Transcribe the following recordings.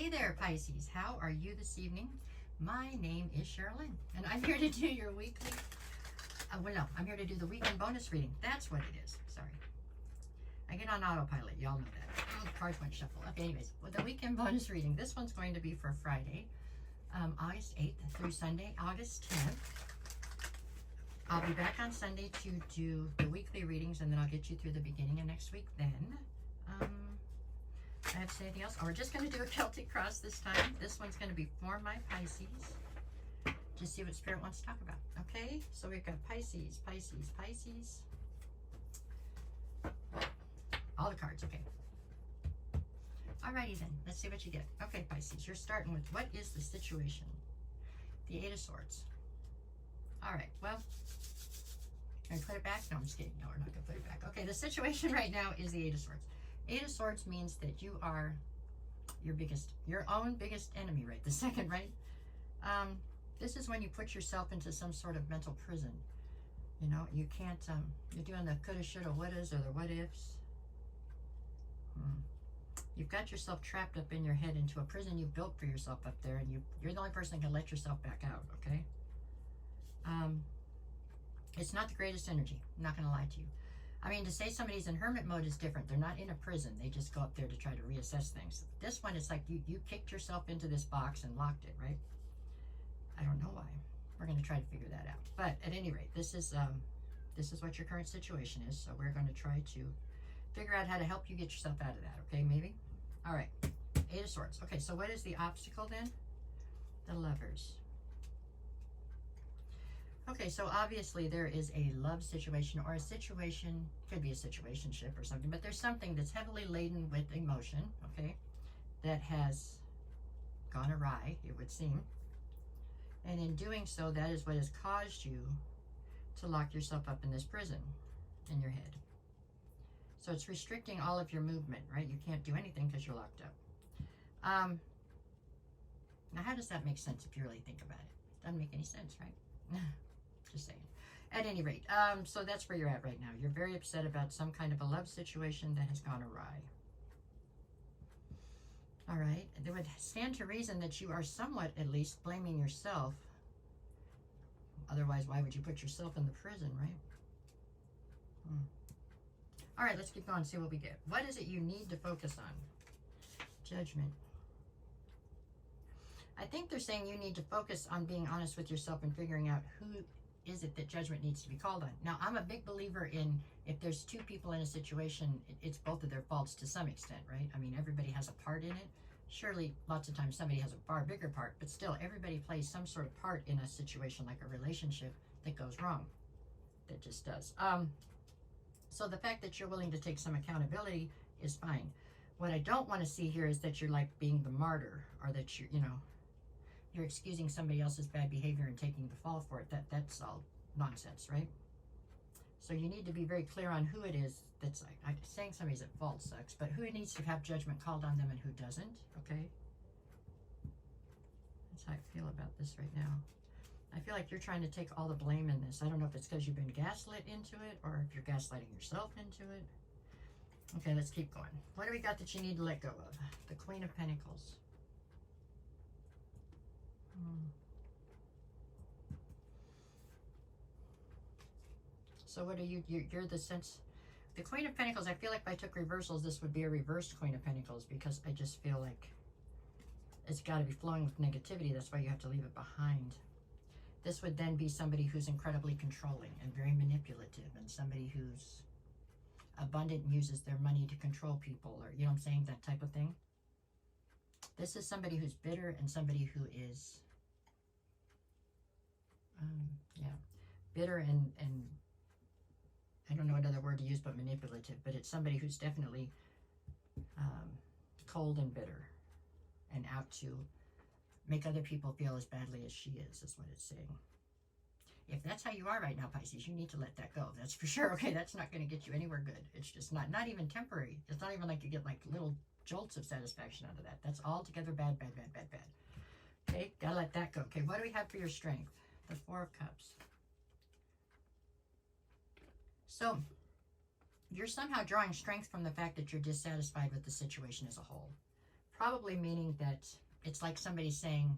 Hey there, Pisces. How are you this evening? My name is Sherilyn, and I'm here to do your weekly, I'm here to do the weekend bonus reading. That's what it is. Sorry. I get on autopilot. Y'all know that. Oh, the cards went shuffle. Okay, anyways, with the weekend bonus reading, this one's going to be for Friday, August 8th through Sunday, August 10th. I'll be back on Sunday to do the weekly readings, and then I'll get you through the beginning of next week then. I have to say anything else? Oh, we're just going to do a Celtic cross this time. This one's going to be for my Pisces. Just see what Spirit wants to talk about. Okay, so we've got Pisces, Pisces, Pisces. All the cards, okay. Alrighty then, let's see what you get. Okay, Pisces, you're starting with what is the situation? The Eight of Swords. Alright, well, can I put it back? No, I'm just kidding. No, we're not going to put it back. Okay, the situation right now is the Eight of Swords. Eight of Swords means that you are your own biggest enemy right this second, right? This is when you put yourself into some sort of mental prison. You know, you can't, you're doing the coulda, shoulda, wouldas, or the what ifs. You've got yourself trapped up in your head into a prison you've built for yourself up there, and you're the only person that can let yourself back out, okay? It's not the greatest energy. I'm not going to lie to you. I mean, to say somebody's in hermit mode is different. They're not in a prison. They just go up there to try to reassess things. This one, it's like you kicked yourself into this box and locked it, right? I don't know why. We're going to try to figure that out. But at any rate, this is what your current situation is. So we're going to try to figure out how to help you get yourself out of that, okay, maybe? All right, Eight of Swords. Okay, so what is the obstacle then? The Lovers. Okay, so obviously there is a love situation or a situation, could be a situationship or something, but there's something that's heavily laden with emotion, okay, that has gone awry, it would seem. And in doing so, that is what has caused you to lock yourself up in this prison in your head. So it's restricting all of your movement, right? You can't do anything because you're locked up. Now, how does that make sense if you really think about it? Doesn't make any sense, right? Just saying. At any rate, so that's where you're at right now. You're very upset about some kind of a love situation that has gone awry. All right. There would stand to reason that you are somewhat, at least, blaming yourself. Otherwise, why would you put yourself in the prison, right? All right, let's keep going and see what we get. What is it you need to focus on? Judgment. I think they're saying you need to focus on being honest with yourself and figuring out who is it that judgment needs to be called on. Now, I'm a big believer in if there's two people in a situation, it's both of their faults to some extent, right? I mean, everybody has a part in it. Surely, lots of times somebody has a far bigger part, but still, everybody plays some sort of part in a situation like a relationship that goes wrong. That just does. So the fact that you're willing to take some accountability is fine. What I don't want to see here is that you're like being the martyr, or that you're excusing somebody else's bad behavior and taking the fall for it. That's all nonsense, right? So you need to be very clear on who it is that's like, saying somebody's at fault sucks, but who needs to have judgment called on them and who doesn't, okay? That's how I feel about this right now. I feel like you're trying to take all the blame in this. I don't know if it's because you've been gaslit into it or if you're gaslighting yourself into it. Okay, let's keep going. What do we got that you need to let go of? The Queen of Pentacles. So what are you? You're the sense. The Queen of Pentacles, I feel like if I took reversals, this would be a reversed Queen of Pentacles because I just feel like it's got to be flowing with negativity. That's why you have to leave it behind. This would then be somebody who's incredibly controlling and very manipulative, and somebody who's abundant and uses their money to control people, or, you know what I'm saying, that type of thing. This is somebody who's bitter and somebody who is, bitter and I don't know another word to use but manipulative, but it's somebody who's definitely cold and bitter and out to make other people feel as badly as she is what it's saying. If that's how you are right now, Pisces, you need to let that go. That's for sure. Okay, that's not going to get you anywhere good. It's just not even temporary. It's not even like you get like little jolts of satisfaction out of that. That's altogether bad, bad, bad, bad, bad. Okay, gotta let that go. Okay, what do we have for your strength? The Four of Cups. So, you're somehow drawing strength from the fact that you're dissatisfied with the situation as a whole. probably meaning that it's like somebody saying,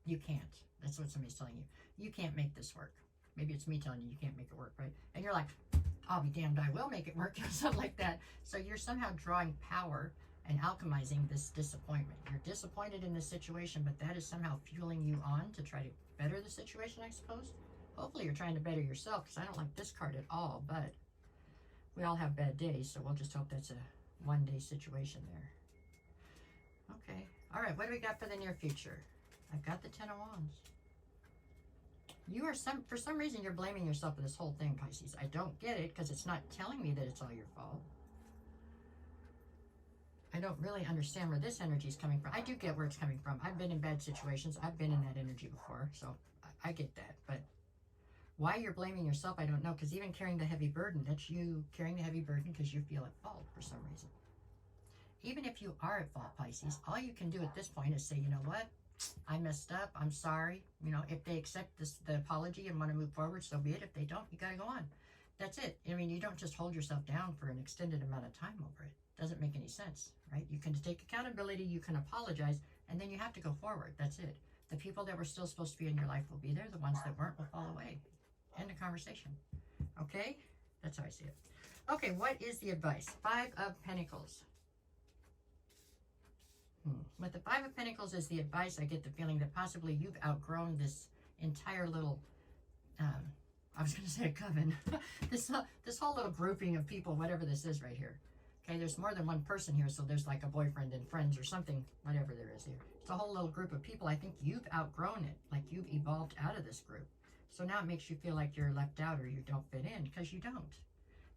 you can't. That's what somebody's telling you. You can't make this work. Maybe it's me telling you you can't make it work, right? And you're like, I'll be damned, I will make it work, something like that. So you're somehow drawing power and alchemizing this disappointment. You're disappointed in this situation, but that is somehow fueling you on to try to better the situation, I suppose. Hopefully you're trying to better yourself, because I don't like this card at all, but we all have bad days, so we'll just hope that's a one-day situation there. Okay. All right, what do we got for the near future? I've got the Ten of Wands. You are for some reason, you're blaming yourself for this whole thing, Pisces. I don't get it, because it's not telling me that it's all your fault. I don't really understand where this energy is coming from. I do get where it's coming from. I've been in bad situations. I've been in that energy before, so I get that. But why you're blaming yourself, I don't know, because even carrying the heavy burden, that's you carrying the heavy burden because you feel at fault for some reason. Even if you are at fault, Pisces, all you can do at this point is say, you know what? I messed up. I'm sorry. You know, if they accept the apology and want to move forward, so be it. If they don't, you got to go on. That's it. I mean, you don't just hold yourself down for an extended amount of time over it. Doesn't make any sense, right? You can take accountability, you can apologize, and then you have to go forward. That's it. The people that were still supposed to be in your life will be there. The ones that weren't will fall away. End of conversation. Okay? That's how I see it. Okay, what is the advice? Five of Pentacles. With the Five of Pentacles as the advice, I get the feeling that possibly you've outgrown this entire little, I was going to say a coven, this whole little grouping of people, whatever this is right here. Okay, there's more than one person here, so there's like a boyfriend and friends or something, whatever there is here. It's a whole little group of people. I think you've outgrown it, like you've evolved out of this group. So now it makes you feel like you're left out or you don't fit in, because you don't.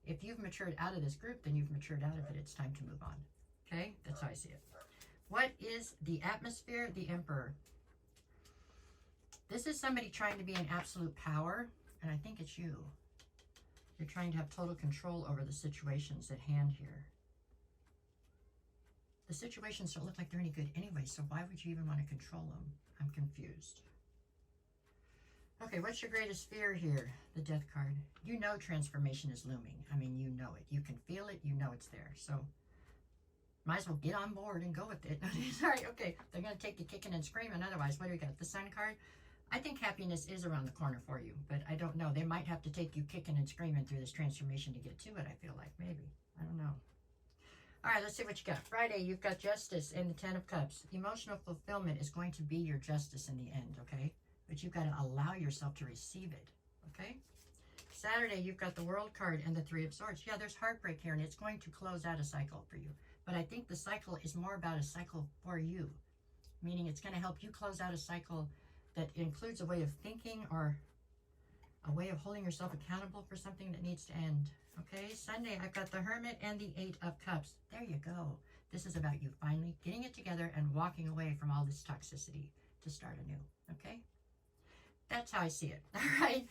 If you've matured out of this group, then you've matured out of it. It's time to move on. Okay, that's how I see it. What is the atmosphere? The Emperor. This is somebody trying to be in absolute power, and I think it's you. You're trying to have total control over the situations at hand here. The situations don't look like they're any good anyway, so why would you even want to control them? I'm confused. Okay, what's your greatest fear here? The Death card. You know transformation is looming. I mean, you know it. You can feel it. You know it's there. So might as well get on board and go with it. Sorry, okay. They're going to take you kicking and screaming. Otherwise, what do we got? The Sun card. I think happiness is around the corner for you, but I don't know. They might have to take you kicking and screaming through this transformation to get to it, I feel like. Maybe. I don't know. All right, let's see what you got. Friday, you've got Justice and the Ten of Cups. Emotional fulfillment is going to be your justice in the end, okay? But you've got to allow yourself to receive it, okay? Saturday, you've got the World card and the Three of Swords. Yeah, there's heartbreak here, and it's going to close out a cycle for you. But I think the cycle is more about a cycle for you, meaning it's going to help you close out a cycle that includes a way of thinking or a way of holding yourself accountable for something that needs to end. Okay, Sunday, I've got the Hermit and the Eight of Cups. There you go. This is about you finally getting it together and walking away from all this toxicity to start anew. Okay? That's how I see it. All right?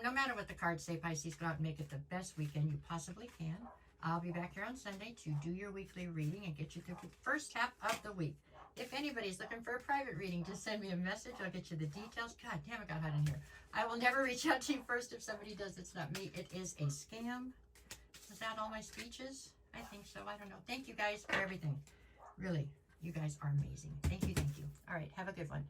No matter what the cards say, Pisces, go out and make it the best weekend you possibly can. I'll be back here on Sunday to do your weekly reading and get you through the first half of the week. If anybody's looking for a private reading, just send me a message. I'll get you the details. God damn, it got hot in here. I will never reach out to you first if somebody does. It's not me. It is a scam. Was that all my speeches? I think so. I don't know. Thank you guys for everything. Really, you guys are amazing. Thank you. Thank you. All right. Have a good one.